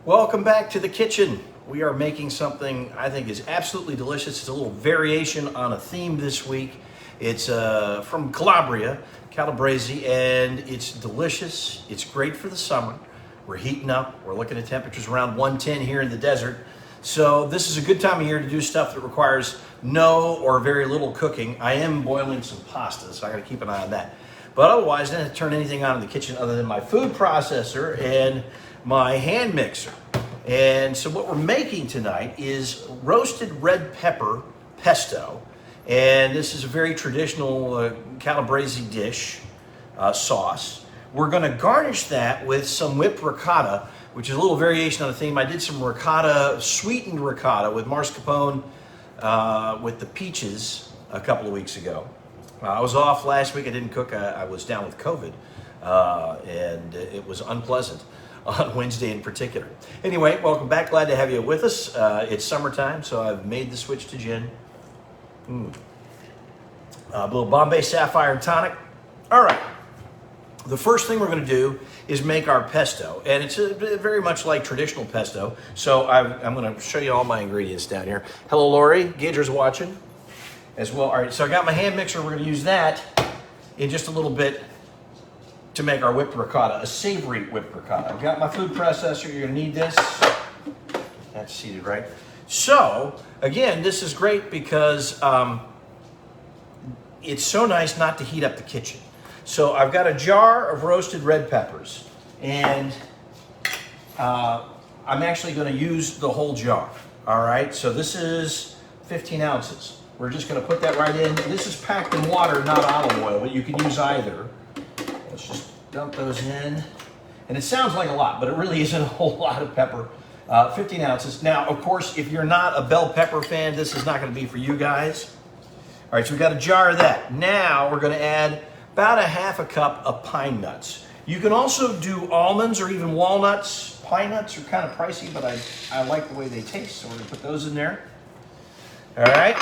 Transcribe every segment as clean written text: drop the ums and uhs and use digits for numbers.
Welcome back to the kitchen. We are making something I think is absolutely delicious. It's a little variation on a theme this week. It's from Calabria, Calabrese, and it's delicious. It's great for the summer. We're heating up. We're looking at temperatures around 110 here in the desert. So this is a good time of year to do stuff that requires no or very little cooking. I am boiling some pasta, so I gotta keep an eye on that. But otherwise, I didn't turn anything on in the kitchen other than my food processor and my hand mixer. And so what we're making tonight is roasted red pepper pesto. And this is a very traditional Calabrese dish sauce. We're gonna garnish that with some whipped ricotta, which is a little variation on the theme. I did some ricotta, sweetened ricotta with mascarpone with the peaches a couple of weeks ago. I was off last week. I didn't cook. I was down with COVID, and it was unpleasant on Wednesday in particular. Anyway, welcome back. Glad to have you with us. It's summertime, so I've made the switch to gin. A little Bombay Sapphire Tonic. All right. The first thing we're going to do is make our pesto, and it's very much like traditional pesto. So I'm going to show you all my ingredients down here. Hello, Lori. Gager's watching as well. All right, so I got my hand mixer. We're going to use that in just a little bit to make our whipped ricotta, a savory whipped ricotta. I've got my food processor. You're going to need this. That's seated right. So again, this is great because it's so nice not to heat up the kitchen. So I've got a jar of roasted red peppers, and I'm actually going to use the whole jar. All right, so this is 15 ounces. We're just going to put that right in. This is packed in water, not olive oil, but you can use either. Let's just dump those in. And it sounds like a lot, but it really isn't a whole lot of pepper. 15 ounces. Now, of course, if you're not a bell pepper fan, this is not going to be for you guys. All right, so we've got a jar of that. Now we're going to add about a half a cup of pine nuts. You can also do almonds or even walnuts. Pine nuts are kind of pricey, but I like the way they taste, so we're going to put those in there. All right.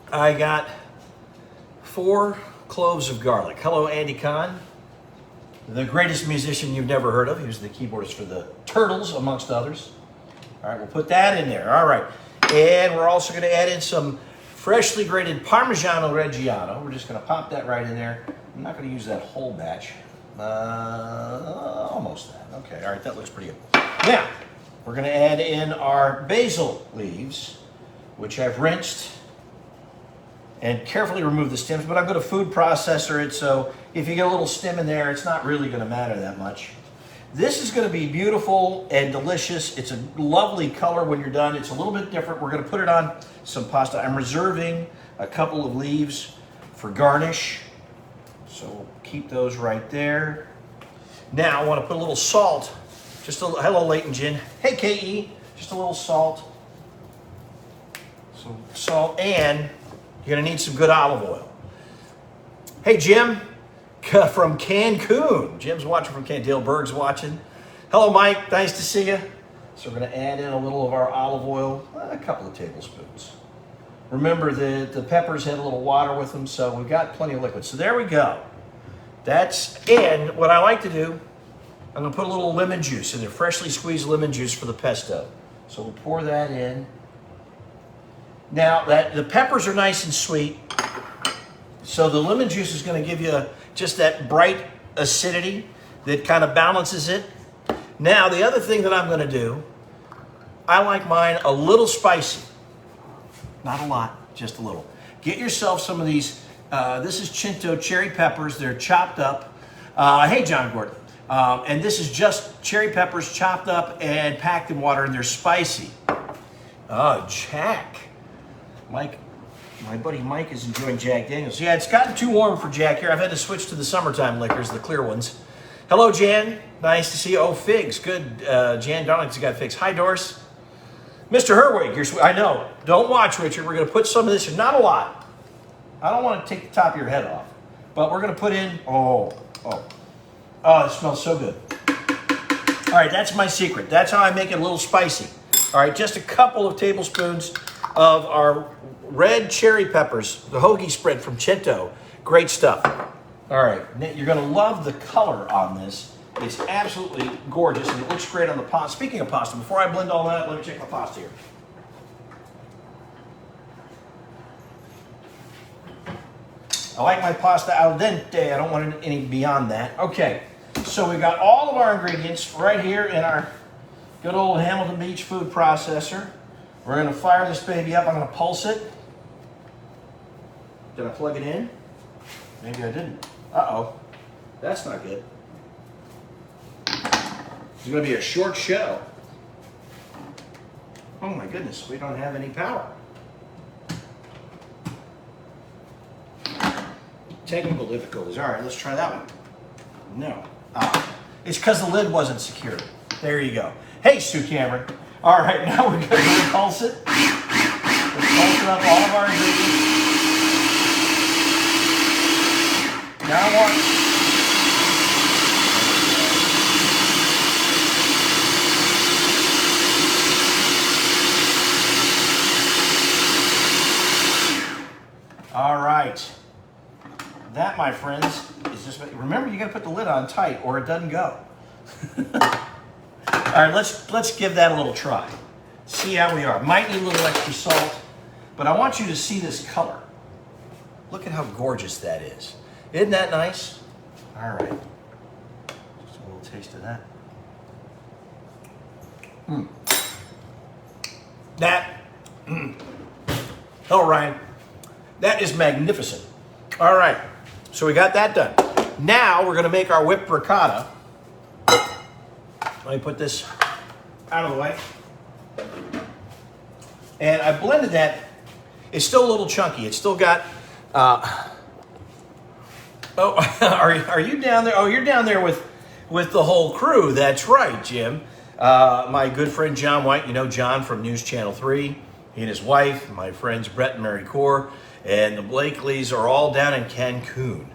I got 4 cloves of garlic. Hello, Andy Kahn, the greatest musician you've never heard of. He was the keyboardist for the Turtles, amongst others. All right, we'll put that in there. All right. And we're also going to add in some freshly grated Parmesan Reggiano. We're just going to pop that right in there. I'm not going to use that whole batch. Almost that. Okay, all right, that looks pretty good. Now, we're going to add in our basil leaves, which I've rinsed and carefully removed the stems, but I'm going to food processor it, so if you get a little stem in there, it's not really going to matter that much. This is going to be beautiful and delicious. It's a lovely color when you're done. It's a little bit different. We're going to put it on some pasta. I'm reserving a couple of leaves for garnish, so we'll keep those right there. Now I want to put a little salt. Just a little, hello, Leighton Gin. Hey, KE. Just a little salt. Some salt, and you're going to need some good olive oil. Hey, Jim. From Cancun. Jim's watching from Cancun. Dale Berg's watching. Hello, Mike. Nice to see you. So we're going to add in a little of our olive oil, a couple of tablespoons. Remember, the peppers had a little water with them, so we've got plenty of liquid. So there we go. That's in. What I like to do, I'm going to put a little lemon juice in there, freshly squeezed lemon juice for the pesto. So we'll pour that in. Now, the peppers are nice and sweet, so the lemon juice is going to give you just that bright acidity that kind of balances it. Now, the other thing that I'm going to do, I like mine a little spicy. Not a lot, just a little. Get yourself some of these. This is Chinto cherry peppers. They're chopped up. Hey, John Gordon. And this is just cherry peppers chopped up and packed in water, and they're spicy. Oh, Jack. Mike. My buddy Mike is enjoying Jack Daniels. Yeah, it's gotten too warm for Jack here. I've had to switch to the summertime liquors, the clear ones. Hello, Jan. Nice to see you. Oh, figs. Good. Jan Darlington's got figs. Hi, Doris. Mr. Herwig, I know. Don't watch, Richard. We're going to put some of this in. Not a lot. I don't want to take the top of your head off. But we're going to put in... Oh, it smells so good. All right, that's my secret. That's how I make it a little spicy. All right, just a couple of tablespoons of our red cherry peppers, the hoagie spread from Chinto. Great stuff. All right, you're going to love the color on this. It's absolutely gorgeous, and it looks great on the pasta. Speaking of pasta, before I blend all that up, let me check my pasta here. I like my pasta al dente. I don't want it any beyond that. Okay, so we've got all of our ingredients right here in our good old Hamilton Beach food processor. We're going to fire this baby up. I'm going to pulse it. Did I plug it in? Maybe I didn't. Uh-oh. That's not good. It's going to be a short show. Oh my goodness, we don't have any power. Technical difficulties. All right, let's try that one. No. It's because the lid wasn't secured. There you go. Hey, Sue Cameron. All right, now we're going to pulse it. Let's pulse it up all of our ingredients. Now I want... All right. That, my friends, is just... Remember, you got to put the lid on tight or it doesn't go. All right, let's give that a little try. See how we are. Might need a little extra salt, but I want you to see this color. Look at how gorgeous that is. Isn't that nice? All right. Just a little taste of that. Oh, Ryan. That is magnificent. All right. So we got that done. Now we're going to make our whipped ricotta. Let me put this out of the way. And I blended that. It's still a little chunky. It's still got... Oh, are you down there? Oh, you're down there with the whole crew. That's right, Jim. My good friend John White. You know John from News Channel 3. He and his wife, my friends Brett and Mary Core, and the Blakeleys are all down in Cancun.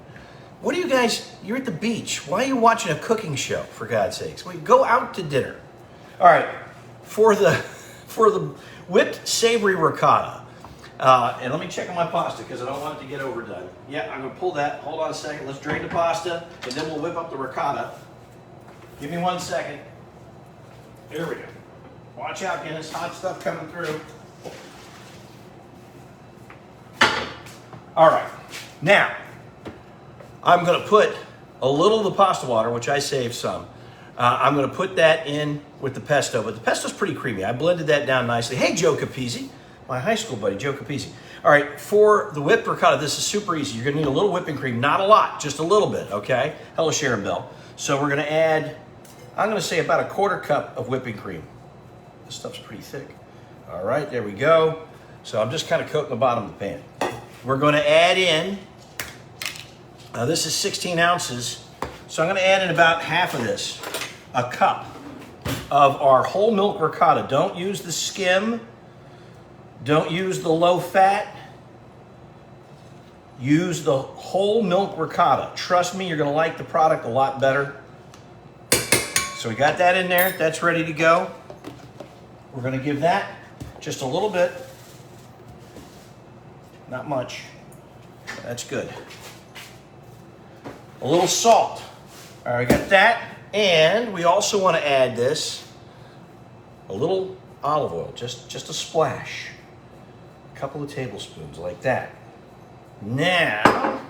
What are you guys, you're at the beach. Why are you watching a cooking show, for God's sakes? Well, go out to dinner. All right, for the whipped savory ricotta, and let me check on my pasta because I don't want it to get overdone. Yeah, I'm going to pull that. Hold on a second. Let's drain the pasta, and then we'll whip up the ricotta. Give me 1 second. Here we go. Watch out, Guinness. Hot stuff coming through. All right. Now, I'm going to put a little of the pasta water, which I saved some. I'm going to put that in with the pesto, but the pesto's pretty creamy. I blended that down nicely. Hey, Joe Capizzi, my high school buddy, Joe Capizzi. All right, for the whipped ricotta, this is super easy. You're going to need a little whipping cream, not a lot, just a little bit, okay? Hello, Sharon Bell. So we're going to add, I'm going to say about a 1/4 cup of whipping cream. This stuff's pretty thick. All right, there we go. So I'm just kind of coating the bottom of the pan. We're going to add in, this is 16 ounces, so I'm going to add in about half of this, a cup of our whole milk ricotta. Don't use the skim. Don't use the low fat. Use the whole milk ricotta. Trust me, you're going to like the product a lot better. So we got that in there. That's ready to go. We're going to give that just a little bit. Not much. That's good. A little salt. All right, we got that. And we also want to add this, a little olive oil, just a splash. A couple of tablespoons like that. Now,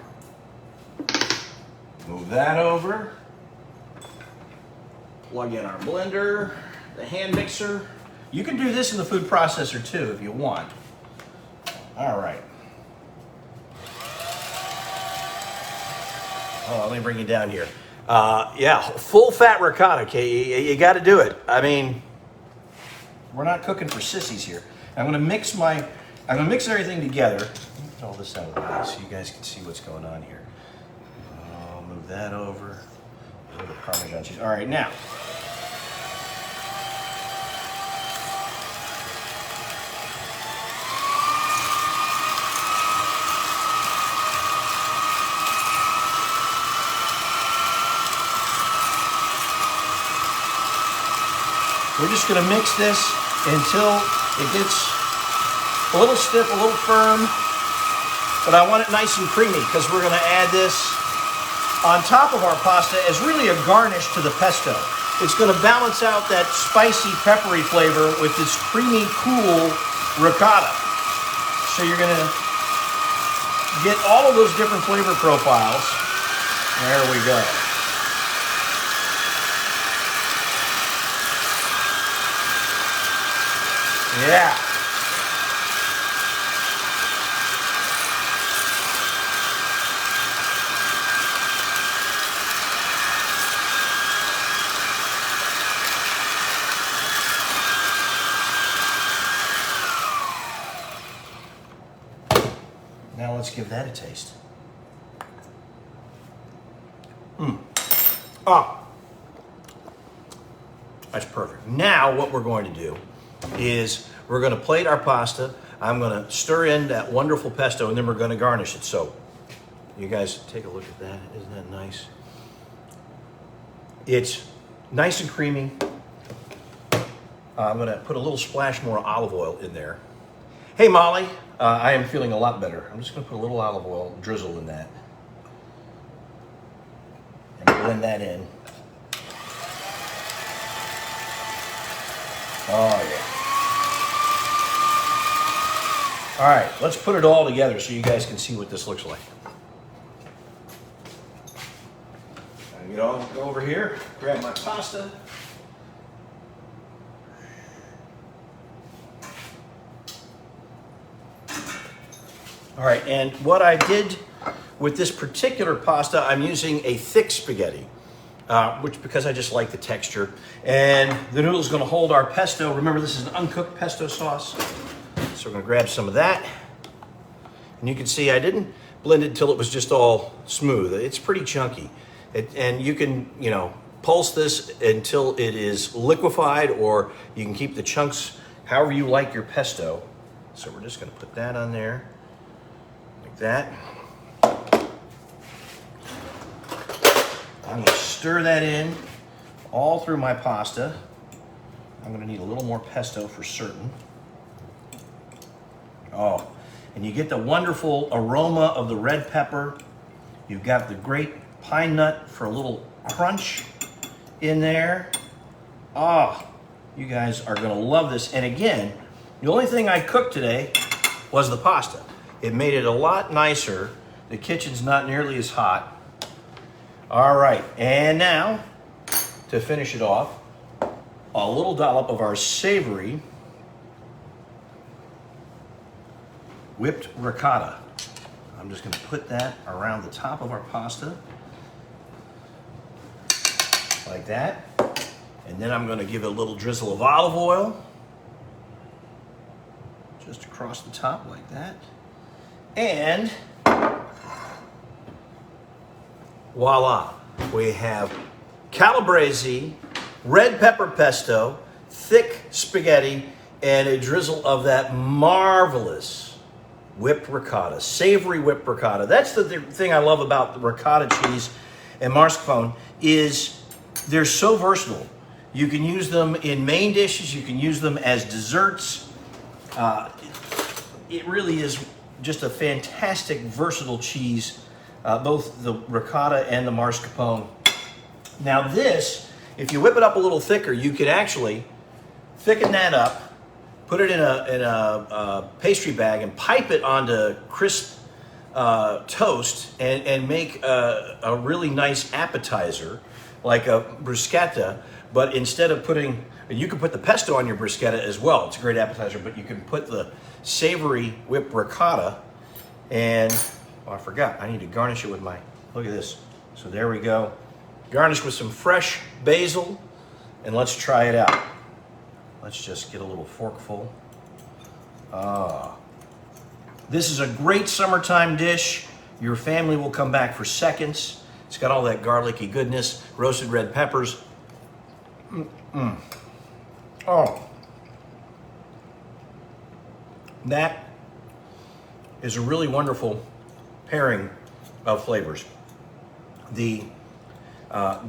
move that over. Plug in our blender, the hand mixer. You can do this in the food processor too if you want. All right. Oh, let me bring you down here. Yeah, full fat ricotta, okay? You got to do it. I mean, we're not cooking for sissies here. I'm going to mix everything together. Let me get all this out of the way so you guys can see what's going on here. I'll move that over. A little Parmesan cheese. All right, now. We're just going to mix this until it gets a little stiff, a little firm, but I want it nice and creamy because we're going to add this on top of our pasta as really a garnish to the pesto. It's going to balance out that spicy, peppery flavor with this creamy, cool ricotta. So you're going to get all of those different flavor profiles. There we go. Yeah. Now let's give that a taste. Ah, that's perfect. Now what we're going to do is we're going to plate our pasta. I'm going to stir in that wonderful pesto, and then we're going to garnish it. So you guys take a look at that. Isn't that nice? It's nice and creamy. I'm going to put a little splash more olive oil in there. Hey, Molly, I am feeling a lot better. I'm just going to put a little olive oil drizzle in that. And blend that in. Oh, yeah. All right, let's put it all together so you guys can see what this looks like. Go over here, grab my pasta. All right, and what I did with this particular pasta, I'm using a thick spaghetti, because I just like the texture. And the noodle's gonna hold our pesto. Remember, this is an uncooked pesto sauce. So we're gonna grab some of that. And you can see I didn't blend it until it was just all smooth. It's pretty chunky. And you can, pulse this until it is liquefied, or you can keep the chunks however you like your pesto. So we're just gonna put that on there, like that. I'm gonna stir that in all through my pasta. I'm gonna need a little more pesto for certain. Oh, and you get the wonderful aroma of the red pepper. You've got the great pine nut for a little crunch in there. Oh, you guys are gonna love this. And again, the only thing I cooked today was the pasta. It made it a lot nicer. The kitchen's not nearly as hot. All right, and now, to finish it off, a little dollop of our savory whipped ricotta. I'm just gonna put that around the top of our pasta, like that. And then I'm gonna give it a little drizzle of olive oil, just across the top like that. And voila, we have calabrese, red pepper pesto, thick spaghetti, and a drizzle of that marvelous whipped ricotta, savory whipped ricotta. That's the thing I love about the ricotta cheese and mascarpone, is they're so versatile. You can use them in main dishes, you can use them as desserts. It really is just a fantastic, versatile cheese, both the ricotta and the mascarpone. Now this, if you whip it up a little thicker, you could actually thicken that up, put it in a pastry bag and pipe it onto crisp toast and make a really nice appetizer, like a bruschetta. But instead of putting, you can put the pesto on your bruschetta as well. It's a great appetizer, but you can put the savory whipped ricotta. And, oh, I forgot, I need to garnish it with my, look at this. So there we go. Garnish with some fresh basil, and let's try it out. Let's just get a little forkful. This is a great summertime dish. Your family will come back for seconds. It's got all that garlicky goodness, roasted red peppers. Oh, that is a really wonderful pairing of flavors. The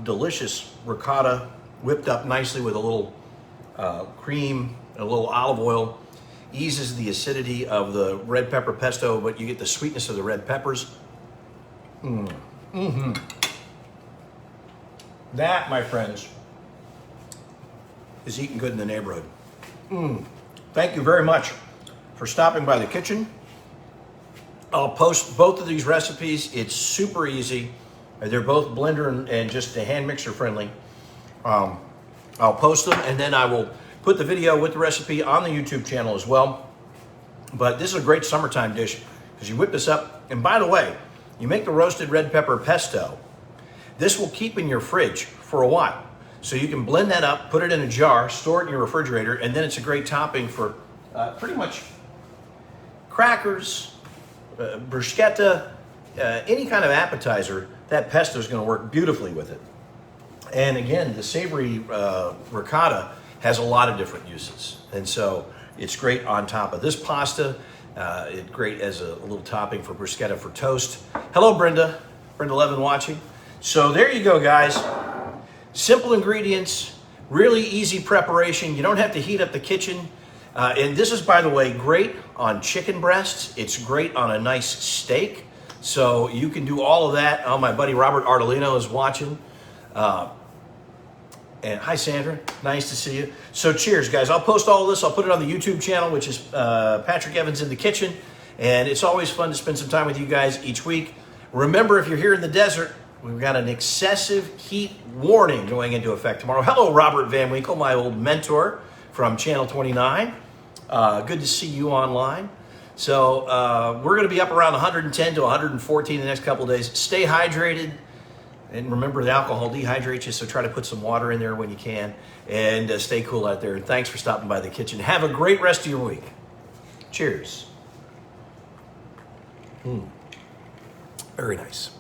delicious ricotta whipped up nicely with a little cream and a little olive oil eases the acidity of the red pepper pesto, but you get the sweetness of the red peppers. That, my friends, is eating good in the neighborhood. Thank you very much for stopping by the kitchen. I'll post both of these recipes. It's super easy. They're both blender and just a hand mixer friendly. I'll post them, and then I will put the video with the recipe on the YouTube channel as well. But this is a great summertime dish because you whip this up. And by the way, you make the roasted red pepper pesto. This will keep in your fridge for a while. So you can blend that up, put it in a jar, store it in your refrigerator, and then it's a great topping for pretty much crackers, bruschetta, any kind of appetizer. That pesto is going to work beautifully with it. And again, the savory ricotta has a lot of different uses. And so it's great on top of this pasta. It's great as a little topping for bruschetta for toast. Hello, Brenda. Brenda Levin watching. So there you go, guys. Simple ingredients, really easy preparation. You don't have to heat up the kitchen. And this is, by the way, great on chicken breasts. It's great on a nice steak. So you can do all of that. Oh, my buddy Robert Ardolino is watching. And hi, Sandra. Nice to see you. So cheers, guys. I'll post all of this. I'll put it on the YouTube channel, which is Patrick Evans in the Kitchen. And it's always fun to spend some time with you guys each week. Remember, if you're here in the desert, we've got an excessive heat warning going into effect tomorrow. Hello, Robert Van Winkle, my old mentor from Channel 29. Good to see you online. So we're going to be up around 110 to 114 the next couple of days. Stay hydrated. And remember, the alcohol dehydrates you, so try to put some water in there when you can. And stay cool out there. And thanks for stopping by the kitchen. Have a great rest of your week. Cheers. Very nice.